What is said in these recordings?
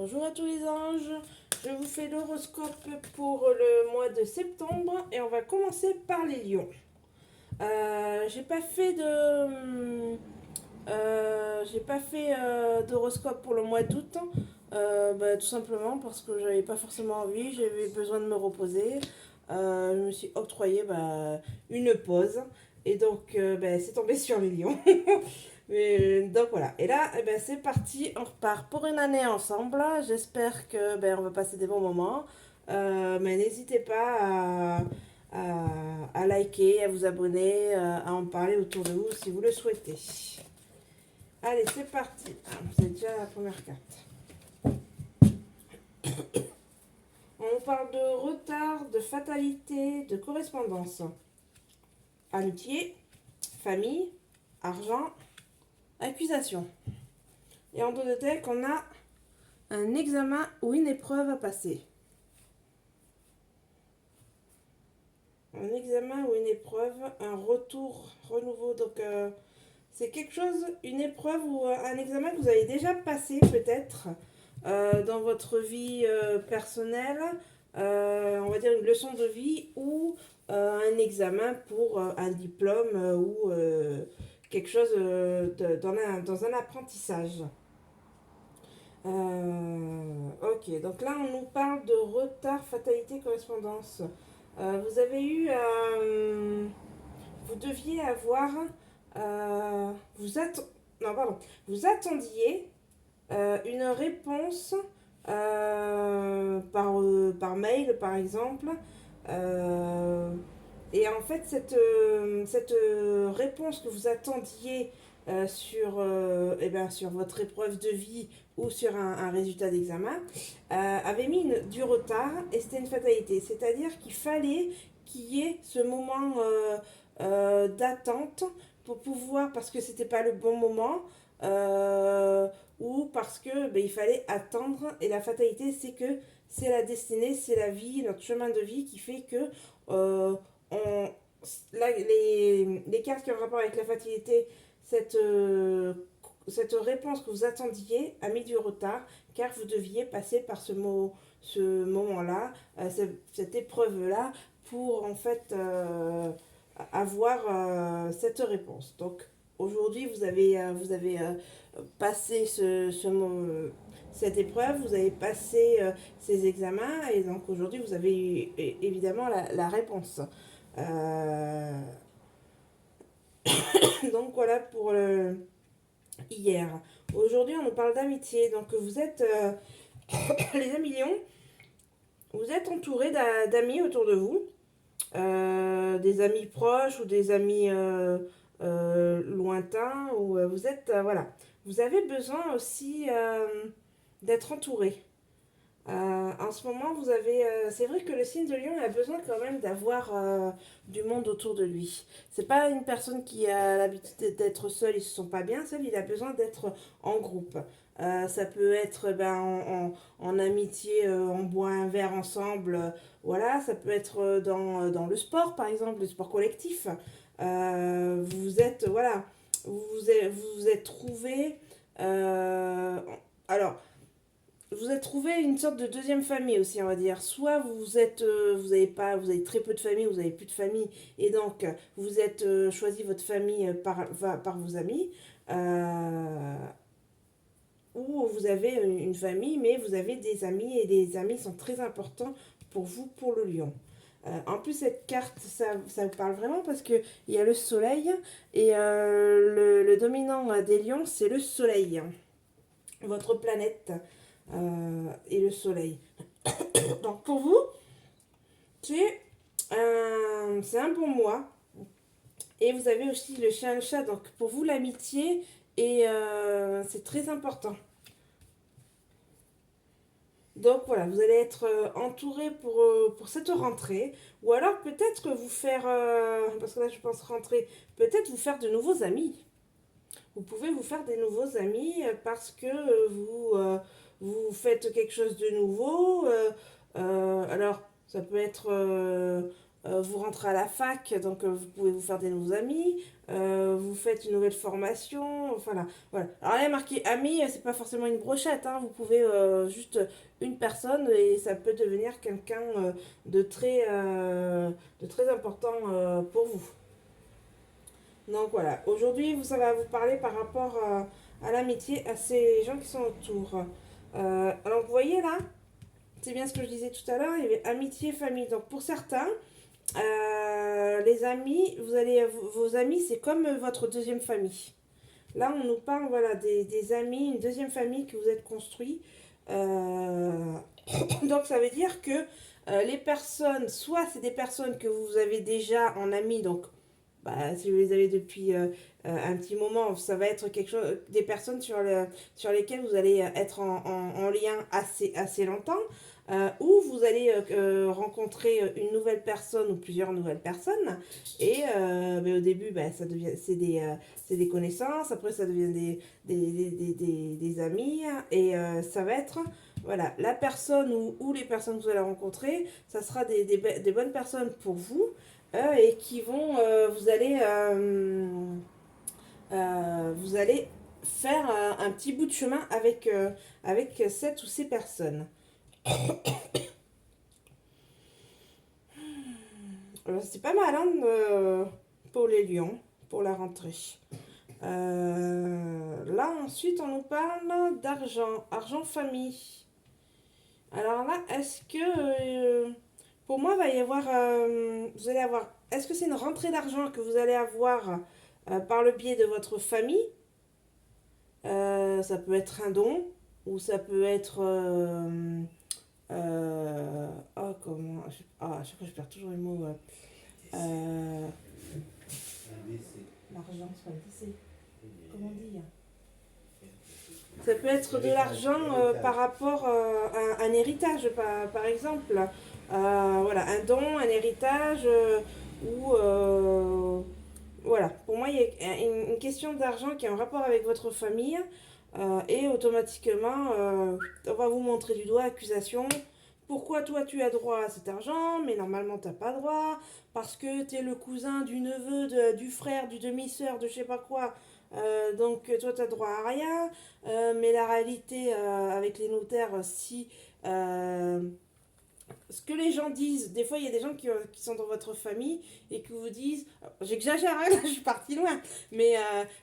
Bonjour à tous les anges, je vous fais l'horoscope pour le mois de septembre et on va commencer par les lions. J'ai pas fait d'horoscope pour le mois d'août, tout simplement parce que j'avais pas forcément envie, j'avais besoin de me reposer. Je me suis octroyé une pause et donc c'est tombé sur les lions. Donc voilà, et là c'est parti, on repart pour une année ensemble. J'espère que on va passer des bons moments. Mais n'hésitez pas à liker, à vous abonner, à en parler autour de vous si vous le souhaitez. Allez, c'est parti. C'est déjà la première carte. On parle de retard, de fatalité, de correspondance. Amitié, famille, argent, accusation. Et en dos de deck, on a un examen ou une épreuve à passer. Un examen ou une épreuve, un retour, renouveau. Donc, c'est quelque chose, une épreuve ou un examen que vous avez déjà passé peut-être dans votre vie personnelle. On va dire une leçon de vie ou un examen pour un diplôme ou quelque chose dans un apprentissage. Ok, donc là on nous parle de retard, fatalité, correspondance. Vous avez eu, vous deviez avoir, non pardon, vous attendiez une réponse par mail par exemple. Euh, et en fait cette réponse que vous attendiez sur votre épreuve de vie ou sur un résultat d'examen, avait mis du retard et c'était une fatalité. C'est-à-dire qu'il fallait qu'il y ait ce moment d'attente pour pouvoir, parce que c'était pas le bon moment, euh, ou parce que il fallait attendre. Et la fatalité, c'est que c'est la destinée, c'est la vie, notre chemin de vie qui fait que euh, on, là, les cartes qui ont rapport avec la fatalité, cette, euh, cette réponse que vous attendiez a mis du retard car vous deviez passer par ce moment-là, cette épreuve-là pour en fait avoir cette réponse. Donc aujourd'hui vous avez passé cette épreuve, vous avez passé ces examens et donc aujourd'hui vous avez eu, évidemment la réponse. Euh, donc voilà pour hier. Aujourd'hui on nous parle d'amitié. Donc vous êtes les amis lions, vous êtes entourés d'amis autour de vous, des amis proches ou des amis lointains, ou vous êtes, voilà, vous avez besoin aussi d'être entouré. En ce moment, vous avez. C'est vrai que le signe de lion a besoin quand même d'avoir du monde autour de lui. C'est pas une personne qui a l'habitude d'être seul, il se sent pas bien seul, il a besoin d'être en groupe. Ça peut être en amitié, on boit un verre ensemble, voilà. Ça peut être dans le sport, par exemple, le sport collectif. Vous êtes, voilà, vous êtes trouvés. euh, alors, vous avez trouvé une sorte de deuxième famille aussi, on va dire. Soit vous êtes, vous avez pas, vous avez très peu de famille, vous avez plus de famille, et donc vous êtes choisi votre famille par vos amis, euh, ou vous avez une famille, mais vous avez des amis, et les amis sont très importants pour vous, pour le lion. En plus, cette carte, ça vous parle vraiment parce qu'il y a le soleil, et le dominant des lions, c'est le soleil, votre planète et le soleil. Donc pour vous, c'est un bon mois. Et vous avez aussi le chien et le chat. Donc pour vous, l'amitié, et c'est très important. Donc voilà, vous allez être entouré pour cette rentrée. Ou alors peut-être que vous faire, parce que là je pense rentrée, peut-être vous faire de nouveaux amis. Vous pouvez vous faire des nouveaux amis parce que vous faites quelque chose de nouveau. Alors, ça peut être vous rentrez à la fac, donc vous pouvez vous faire des nouveaux amis, vous faites une nouvelle formation, voilà. Voilà. Alors là, il y a marqué amis, c'est pas forcément une brochette, hein, vous pouvez juste une personne et ça peut devenir quelqu'un de très important pour vous. Donc voilà, aujourd'hui, ça va vous parler par rapport à l'amitié, à ces gens qui sont autour. Alors vous voyez là, c'est bien ce que je disais tout à l'heure, il y avait amitié, famille. Donc pour certains, les amis, vos amis, c'est comme votre deuxième famille. Là, on nous parle voilà, des amis, une deuxième famille que vous êtes construit. Euh, donc ça veut dire que les personnes, soit c'est des personnes que vous avez déjà en amis, donc bah, si vous les avez depuis un petit moment, ça va être quelque chose, des personnes sur lesquelles vous allez être en lien assez longtemps, ou vous allez rencontrer une nouvelle personne ou plusieurs nouvelles personnes, et mais au début, bah, c'est des connaissances, après ça devient des amis, et ça va être, voilà, la personne ou les personnes que vous allez rencontrer, ça sera des bonnes personnes pour vous et qui vont, vous allez faire un petit bout de chemin avec cette ou ces personnes. Alors, c'est pas mal hein, pour les lions, pour la rentrée. Là, ensuite, on nous parle d'argent, argent famille. Alors là, est-ce que pour moi, va y avoir, vous allez avoir, est-ce que c'est une rentrée d'argent que vous allez avoir par le biais de votre famille? Ça peut être un don ou ça peut être, oh comment, à chaque fois je perds toujours les mots. Euh, L'argent, c'est pas le décès. Comment dire? Ça peut être de l'argent par rapport à un héritage, par exemple. Voilà, un don, un héritage, ou voilà. Pour moi, il y a une question d'argent qui a un rapport avec votre famille, et automatiquement, on va vous montrer du doigt accusation. Pourquoi toi tu as droit à cet argent, mais normalement t'as pas droit, parce que tu es le cousin du neveu, du frère, du demi-sœur, de je sais pas quoi, donc toi t'as droit à rien. Mais la réalité avec les notaires, si ce que les gens disent, des fois il y a des gens qui sont dans votre famille et qui vous disent, j'exagère, hein, je suis partie loin, mais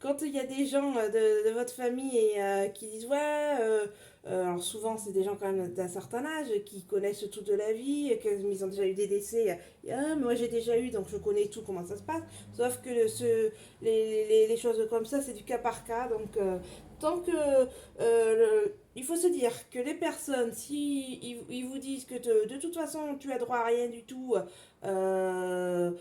quand il y a des gens de votre famille et qui disent ouais, alors souvent c'est des gens quand même d'un certain âge qui connaissent tout de la vie, qu'ils ont déjà eu des décès, ah, moi j'ai déjà eu donc je connais tout comment ça se passe, sauf que les choses comme ça c'est du cas par cas, donc tant que il faut se dire que les personnes, si ils vous disent que de toute façon tu as droit à rien du tout, euh,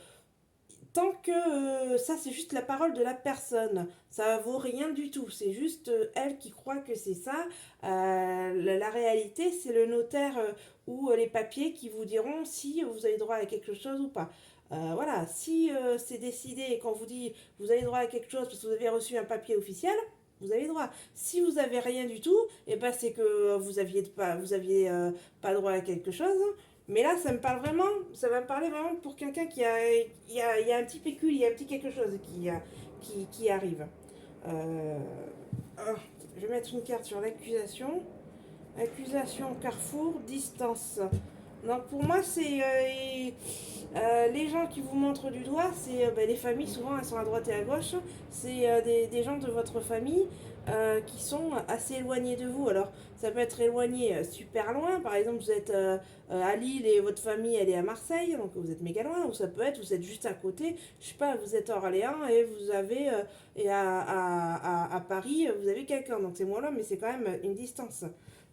tant que ça c'est juste la parole de la personne, ça vaut rien du tout, c'est juste elle qui croit que c'est ça. La réalité c'est le notaire ou les papiers qui vous diront si vous avez droit à quelque chose ou pas. Voilà, si c'est décidé et qu'on vous dit vous avez droit à quelque chose parce que vous avez reçu un papier officiel, vous avez droit. Si vous avez rien du tout, et ben c'est que vous aviez pas droit à quelque chose. Mais là, ça me parle vraiment, ça va me parler vraiment pour quelqu'un il y a un petit pécule, il y a un petit quelque chose qui arrive. Euh, ah, je vais mettre une carte sur l'accusation. Accusation, carrefour, distance. Donc pour moi, c'est les gens qui vous montrent du doigt, c'est ben, les familles, souvent elles sont à droite et à gauche, c'est des gens de votre famille qui sont assez éloignés de vous. Alors ça peut être éloigné super loin, par exemple vous êtes à Lille et votre famille elle est à Marseille, donc vous êtes méga loin, ou ça peut être vous êtes juste à côté, je sais pas, vous êtes à Orléans et vous avez, et à Paris vous avez quelqu'un, donc c'est moins loin mais c'est quand même une distance.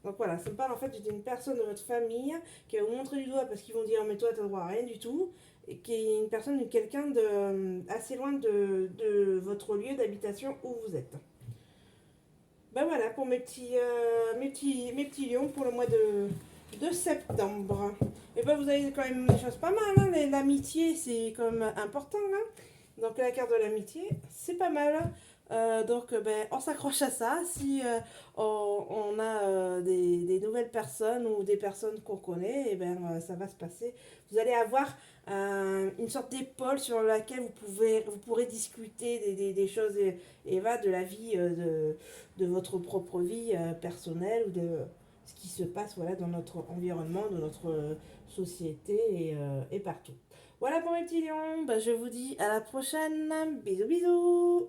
Donc voilà, ça me parle en fait d'une personne de votre famille qui va vous montrer du doigt parce qu'ils vont dire mais toi t'as droit à rien du tout, et qui est une personne, quelqu'un de assez loin de votre lieu d'habitation où vous êtes. Ben voilà pour mes petits lions pour le mois de septembre. Et ben vous avez quand même des choses pas mal, hein. L'amitié c'est quand même important, hein. Donc la carte de l'amitié, c'est pas mal. Donc ben, on s'accroche à ça. Si on a des nouvelles personnes ou des personnes qu'on connaît, et ben, ça va se passer. Vous allez avoir une sorte d'épaule sur laquelle vous pourrez discuter des choses, Eva, de la vie, de votre propre vie personnelle ou de ce qui se passe voilà, dans notre environnement, dans notre société et partout. Voilà pour mes petits lions, ben, je vous dis à la prochaine. Bisous bisous.